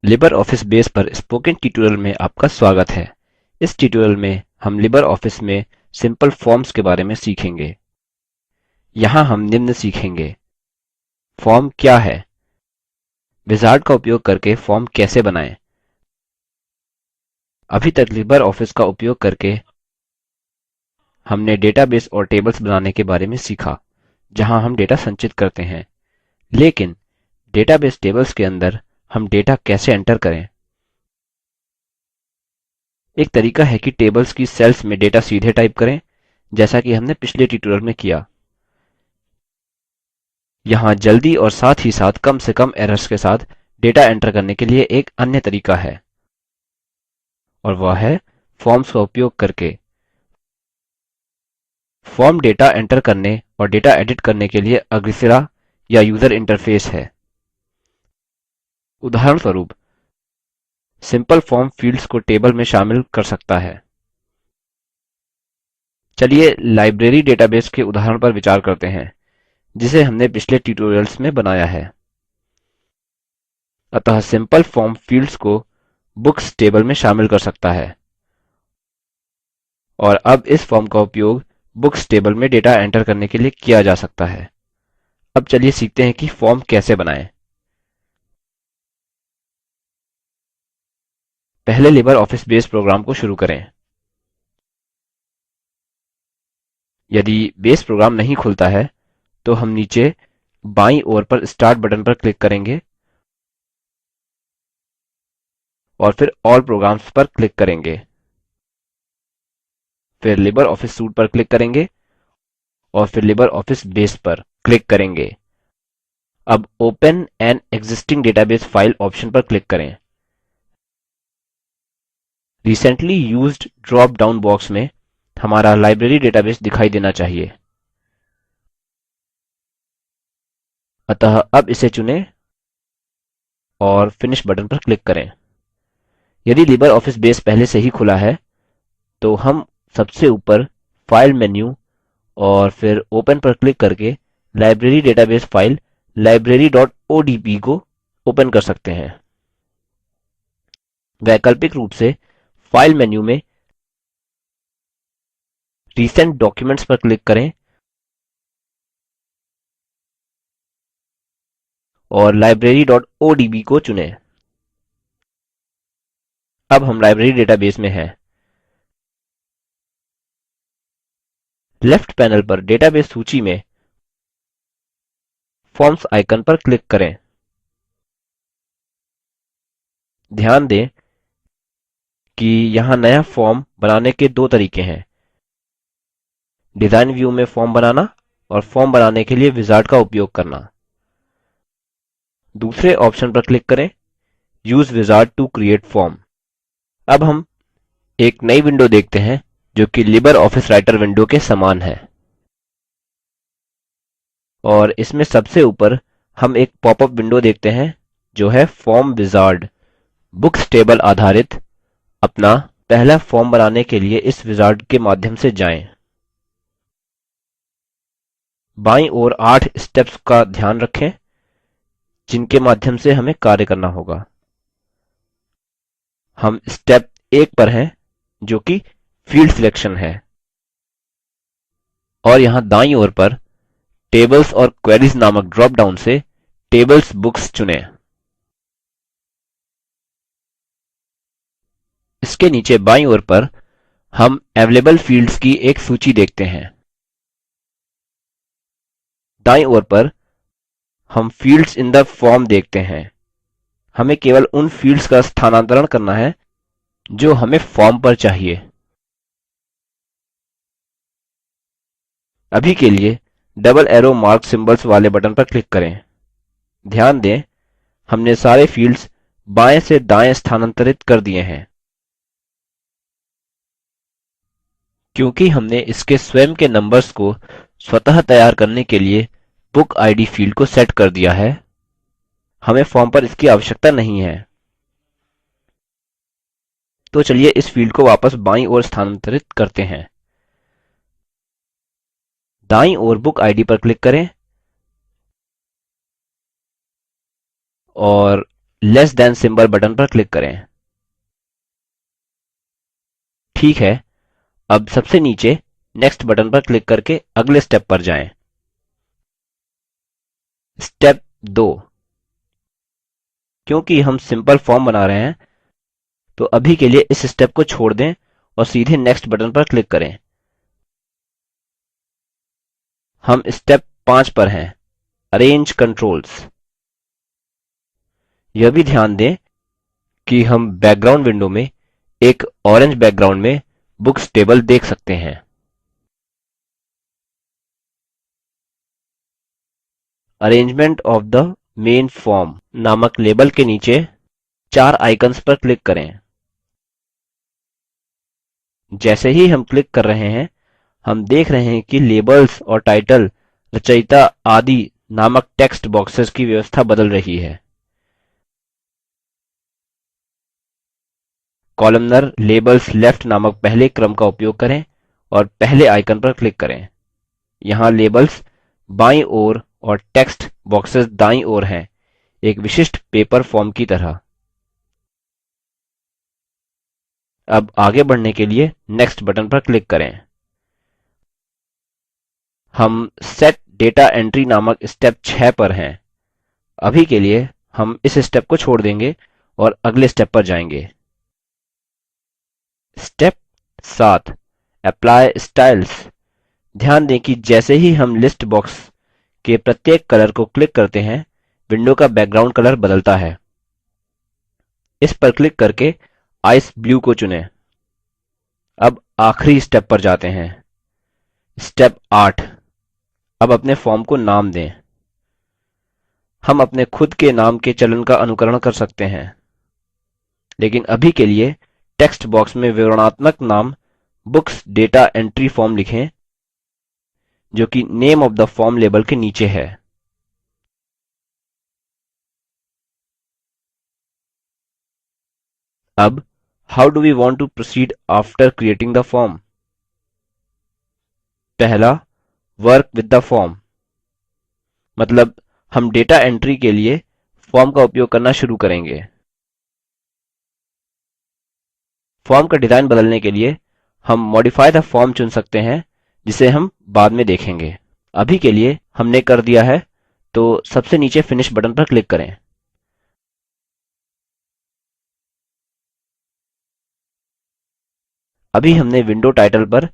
Libre office Base पर spoken tutorial में आपका स्वागत है। इस ट्यूटोरियल में हम लिबर ऑफिस में सिंपल फॉर्म्स के बारे में सीखेंगे। यहाँ हम निम्न सीखेंगे: फॉर्म क्या है, विजार्ड का उपयोग करके फॉर्म कैसे बनाएँ। अभी तक लिबर ऑफिस का उपयोग करके हमने डेटाबेस और टेबल्स बनाने के बारे में सीखा, जहाँ हम डेटा संचित करते हैं। लेकिन डेटाबेस टेबल्स के अंदर हम डेटा कैसे एंटर करें। एक तरीका है कि टेबल्स की सेल्स में डेटा सीधे टाइप करें, जैसा कि हमने पिछले ट्यूटोरियल में किया। यहाँ जल्दी और साथ ही साथ कम से कम एरर्स के साथ डेटा एंटर करने के लिए एक अन्य तरीका है, और वह है फॉर्म्स का उपयोग करके। फॉर्म डेटा एंटर करने और डेटा एडिट करने के लिए अग्रसिरा या यूजर इंटरफेस है। उदाहरणस्वरूप, सिंपल फॉर्म फील्ड्स को टेबल में शामिल कर सकता है। चलिए लाइब्रेरी डेटाबेस के उदाहरण पर विचार करते हैं, जिसे हमने पिछले ट्यूटोरियल्स में बनाया है। अतः सिंपल फॉर्म फील्ड्स को बुक्स टेबल में शामिल कर सकता है, और अब इस फॉर्म का उपयोग बुक्स टेबल में डेटा एंटर करने के लिए किया जा सकता है। अब चलिए सीखते हैं कि फॉर्म कैसे बनाएं। पहले लिबर ऑफिस बेस प्रोग्राम को शुरू करें। यदि बेस प्रोग्राम नहीं खुलता है तो हम नीचे बाईं ओर पर स्टार्ट बटन पर क्लिक करेंगे और फिर ऑल प्रोग्राम्स पर क्लिक करेंगे। फिर लिबर ऑफिस सूट पर क्लिक करेंगे और फिर लिबर ऑफिस बेस पर क्लिक करेंगे। अब open an existing database file option पर क्लिक करें। Recently used drop down box में हमारा लाइब्रेरी डेटाबेस दिखाई देना चाहिए। अतः अब इसे चुनें और फिनिश बटन पर क्लिक करें। यदि लिबर ऑफिस बेस पहले से ही खुला है तो हम सबसे ऊपर फाइल मेन्यू और फिर ओपन पर क्लिक करके लाइब्रेरी डेटाबेस फाइल library.odb को ओपन कर सकते हैं। वैकल्पिक रूप से फाइल मेन्यू में रिसेंट डॉक्यूमेंट्स पर क्लिक करें और library.odb को चुनें। अब हम लाइब्रेरी डेटाबेस में हैं। लेफ्ट पैनल पर डेटाबेस सूची में फॉर्म्स आइकन पर क्लिक करें। ध्यान दें कि यहाँ नया फॉर्म बनाने के दो तरीके हैं: डिजाइन व्यू में फॉर्म बनाना और फॉर्म बनाने के लिए विजार्ड का उपयोग करना। दूसरे ऑप्शन पर क्लिक करें, use wizard to create form. अब हम एक नई विंडो देखते हैं जो कि लिबर ऑफिस राइटर विंडो के समान है, और इसमें सबसे ऊपर हम एक पॉपअप विंडो देखते हैं जो है फॉर्म विजार्ड। बुक्स टेबल आधारित अपना पहला फॉर्म बनाने के लिए इस विजार्ड के माध्यम से जाएं। बाईं ओर 8 स्टेप्स का ध्यान रखें जिनके माध्यम से हमें कार्य करना होगा। हम स्टेप 1 पर हैं जो कि फील्ड सिलेक्शन है, और यहाँ दाईं ओर पर टेबल्स और क्वेरीज नामक ड्रॉप डाउन से टेबल्स बुक्स चुनें। इसके नीचे बाईं ओर पर हम अवेलेबल फील्ड्स की एक सूची देखते हैं। दाईं ओर पर हम फील्ड्स इन द फॉर्म देखते हैं। हमें केवल उन फील्ड्स का स्थानांतरण करना है जो हमें फॉर्म पर चाहिए। अभी के लिए डबल एरो मार्क सिम्बल्स वाले बटन पर क्लिक करें। ध्यान दें हमने सारे फील्ड्स बाएं से दाएं स्थानांतरित कर दिए हैं, क्योंकि हमने इसके स्वयं के नंबर्स को स्वतः तैयार करने के लिए बुक आईडी फील्ड को सेट कर दिया है। हमें फॉर्म पर इसकी आवश्यकता नहीं है। तो चलिए इस फील्ड को वापस बाईं ओर स्थानांतरित करते हैं। दाईं ओर बुक आईडी पर क्लिक करें और लेस देन सिंबल बटन पर क्लिक करें। ठीक है, अब सबसे नीचे नेक्स्ट बटन पर क्लिक करके अगले स्टेप पर जाएं। स्टेप 2, क्योंकि हम सिंपल फॉर्म बना रहे हैं तो अभी के लिए इस स्टेप को छोड़ दें और सीधे नेक्स्ट बटन पर क्लिक करें। हम स्टेप 5 पर हैं, अरेंज कंट्रोल्स। यह भी ध्यान दें कि हम बैकग्राउंड विंडो में एक ऑरेंज बैकग्राउंड में बुक्स टेबल देख सकते हैं। Arrangement of the main form नामक लेबल के नीचे 4 आइकन्स पर क्लिक करें। जैसे ही हम क्लिक कर रहे हैं हम देख रहे हैं कि लेबल्स और टाइटल, रचयिता आदि नामक टेक्स्ट बॉक्सेस की व्यवस्था बदल रही है। कॉलमनर लेबल्स लेफ्ट नामक पहले क्रम का उपयोग करें और पहले आइकन पर क्लिक करें। यहाँ लेबल्स बाईं ओर और टेक्स्ट बॉक्सेस दाईं ओर हैं, एक विशिष्ट पेपर फॉर्म की तरह। अब आगे बढ़ने के लिए नेक्स्ट बटन पर क्लिक करें। हम सेट डेटा एंट्री नामक स्टेप 6 पर हैं। अभी के लिए हम इस स्टेप को छोड़ देंगे और अगले स्टेप पर जाएंगे। Step 7, apply styles. ध्यान दें कि जैसे ही हम लिस्ट बॉक्स के प्रत्येक कलर को क्लिक करते हैं विंडो का बैकग्राउंड कलर बदलता है। इस पर क्लिक करके आइस ब्लू को चुनें। अब आखिरी स्टेप पर जाते हैं, स्टेप 8। अब अपने फॉर्म को नाम दें। हम अपने खुद के नाम के चलन का अनुकरण कर सकते हैं, लेकिन अभी के लिए टेक्स्ट बॉक्स में विवरणात्मक नाम बुक्स डेटा एंट्री फॉर्म लिखें, जो कि name of the form label के नीचे है। अब how do we want to proceed after creating the form? पहला, वर्क विद द फॉर्म, मतलब हम डेटा एंट्री के लिए फॉर्म का उपयोग करना शुरू करेंगे। फॉर्म का डिजाइन बदलने के लिए हम मॉडिफाई द फॉर्म चुन सकते हैं, जिसे हम बाद में देखेंगे। अभी के लिए हमने कर दिया है, तो सबसे नीचे फिनिश बटन पर क्लिक करें। अभी हमने विंडो टाइटल पर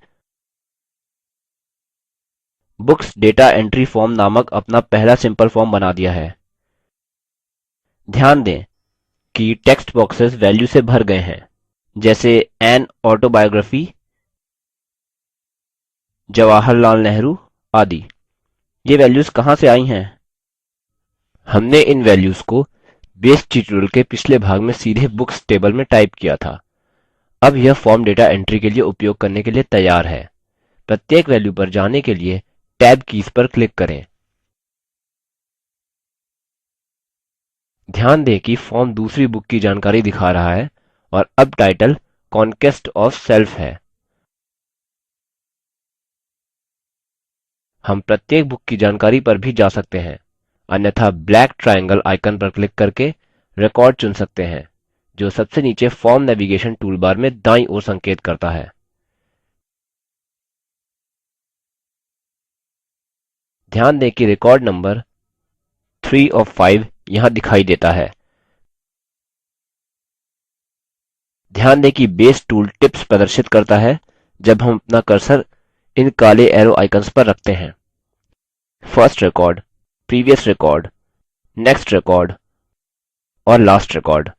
बुक्स डेटा एंट्री फॉर्म नामक अपना पहला सिंपल फॉर्म बना दिया है। ध्यान दें कि टेक्स्ट बॉक्सेस वैल्यू से भर गए हैं, जैसे एन ऑटोबायोग्राफी, जवाहरलाल नेहरू आदि। ये वैल्यूज कहाँ से आई हैं? हमने इन वैल्यूज को बेस ट्यूटोरियल के पिछले भाग में सीधे बुक्स टेबल में टाइप किया था। अब यह फॉर्म डेटा एंट्री के लिए उपयोग करने के लिए तैयार है। प्रत्येक वैल्यू पर जाने के लिए टैब कीज पर क्लिक करें। ध्यान दें कि फॉर्म दूसरी बुक की जानकारी दिखा रहा है और अब टाइटल कॉन्क्वेस्ट ऑफ सेल्फ है। हम प्रत्येक बुक की जानकारी पर भी जा सकते हैं, अन्यथा ब्लैक ट्रायंगल आइकन पर क्लिक करके रिकॉर्ड चुन सकते हैं, जो सबसे नीचे फॉर्म नेविगेशन टूलबार में दाईं ओर संकेत करता है। ध्यान दें कि रिकॉर्ड नंबर 3 of 5 यहाँ दिखाई देता है। ध्यान दें कि बेस टूल टिप्स प्रदर्शित करता है जब हम अपना कर्सर इन काले एरो आइकन्स पर रखते हैं। First record, previous record, next record और लास्ट रिकॉर्ड।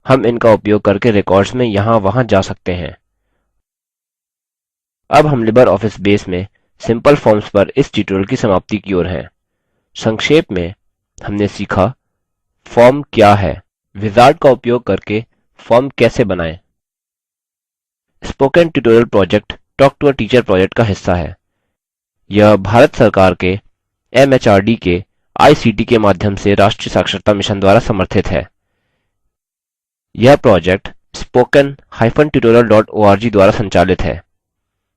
हम इनका उपयोग करके रिकॉर्ड्स में यहाँ वहाँ जा सकते हैं। अब हम लिबर ऑफिस बेस में सिंपल फॉर्म्स पर इस ट्यूटोरियल की समाप्ति की ओर हैं। संक्षेप में हमने सीखा फॉर्म क्या है, विजार्ड का उपयोग करके फॉर्म कैसे बनाएं। Spoken tutorial project talk to a teacher project का हिस्सा है। यह भारत सरकार के एमएचआरडी के आईसीटी के माध्यम से राष्ट्रीय साक्षरता मिशन द्वारा समर्थित है। यह प्रोजेक्ट spoken-tutorial.org द्वारा संचालित है।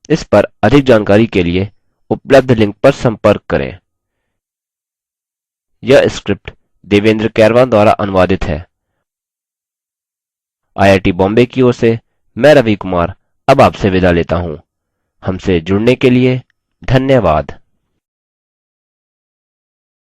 इस पर अधिक जानकारी के लिए उपलब्ध लिंक पर संपर्क करें। यह स्क्रिप्ट देवेन्द्र कैरवान द्वारा अनुवादित है। आईआईटी बॉम्बे की ओर से मैं रवि कुमार अब आपसे विदा लेता हूँ। हमसे जुड़ने के लिए धन्यवाद।